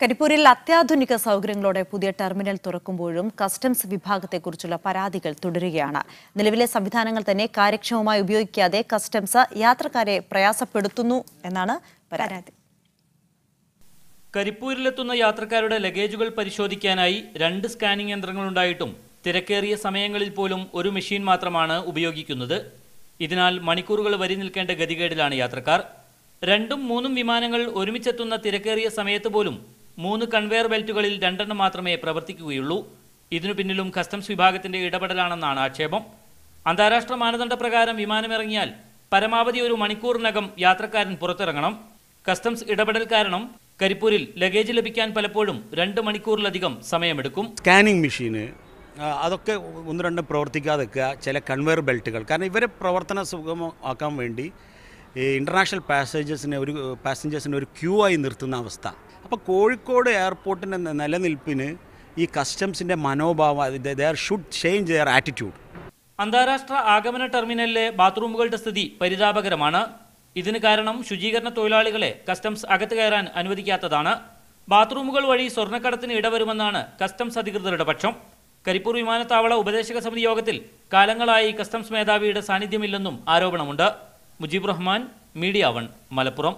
കരിപ്പൂരിൽ അത്യാധുനിക സൗകര്യങ്ങളോടെ പുതിയ ടെർമിനൽ തുറക്കുമ്പോഴും കസ്റ്റംസ് വിഭാഗത്തെക്കുറിച്ചുള്ള പരാതികൾ തുടരുകയാണ്. നിലവിലെ സംവിധാനങ്ങൾ തന്നെ കാര്യക്ഷമമായി ഉപയോഗിക്കാതെ കസ്റ്റംസ് യാത്രക്കാരെ പ്രയാസപ്പെടുത്തുന്നു എന്നാണ് പരാതി. കരിപ്പൂരിലെത്തുന്ന യാത്രക്കാരുടെ ലഗേജുകൾ പരിശോധിക്കാനായി 2 സ്കാനിംഗ് യന്ത്രങ്ങളുണ്ടായിട്ടും തിരക്കേറിയ സമയങ്ങളിൽ പോലും ഒരു മെഷീൻ മാത്രമാണ് ഉപയോഗിക്കുന്നത്. ഇതിനാൽ മണിക്കൂറുകൾ വരി നിൽക്കേണ്ട ഗതികേടിലാണ് യാത്രക്കാർ. 2ഉം 3ഉം വിമാനങ്ങൾ ഒരുമിച്ചെത്തുന്ന തിരക്കേറിയ സമയത്ത് പോലും 3 കൺവെയർ ബെൽറ്റുകളിൽ 2 മാത്രമേ പ്രവർത്തിക്കുകയുള്ളൂ. ഇതിനു പിന്നിലും കസ്റ്റംസ് വിഭാഗത്തിന്റെ ഇടപെടലാണെന്നാണ് ആക്ഷേപം. അന്താരാഷ്ട്ര മാനദണ്ഡ പ്രകാരം വിമാനമിറങ്ങിയാൽ പരമാവധി ഒരു മണിക്കൂറിനകം യാത്രക്കാരൻ പുറത്തിറങ്ങണം. കസ്റ്റംസ് ഇടപെടൽ കാരണം കരിപ്പൂരിൽ ലഗേജ് ലഭിക്കാൻ പലപ്പോഴും 2 മണിക്കൂറിലധികം സമയമെടുക്കും. സ്കാനിങ് മെഷീന് അതൊക്കെ 1-2 പ്രവർത്തിക്കാതെ വെക്കുക, ചില കൺവെയർ ബെൽറ്റുകൾ, കാരണം ഇവരെ പ്രവർത്തന സുഗമമാക്കാൻ വേണ്ടി ഇൻ്റർനാഷണൽ പാസഞ്ചേഴ്സിനെ ഒരു ക്യൂ ആയി നിർത്തുന്ന അവസ്ഥ. അപ്പോൾ കോഴിക്കോട് എയർപോർട്ടിൻ്റെ നിലനിൽപ്പിന് ഈ കസ്റ്റംസിൻ്റെ മനോഭാവം, they should change there attitude. അന്താരാഷ്ട്ര ആഗമന ടെർമിനലിലെ ബാത്റൂമുകളുടെ സ്ഥിതി പരിതാപകരമാണ്. ഇതിന് കാരണം ശുചീകരണ തൊഴിലാളികളെ കസ്റ്റംസ് അകത്ത് കയറാൻ അനുവദിക്കാത്തതാണ്. ബാത്റൂമുകൾ വഴി സ്വർണ്ണക്കടത്തിന് ഇടവരുമെന്നാണ് കസ്റ്റംസ് അധികൃതരുടെ പക്ഷം. കരിപ്പൂർ വിമാനത്താവള ഉപദേശക സമിതി യോഗത്തിൽ കാലങ്ങളായി കസ്റ്റംസ് മേധാവിയുടെ സാന്നിധ്യമില്ലെന്നും ആരോപണമുണ്ട്. മുജീബ് റഹ്മാൻ, മീഡിയ 1, മലപ്പുറം.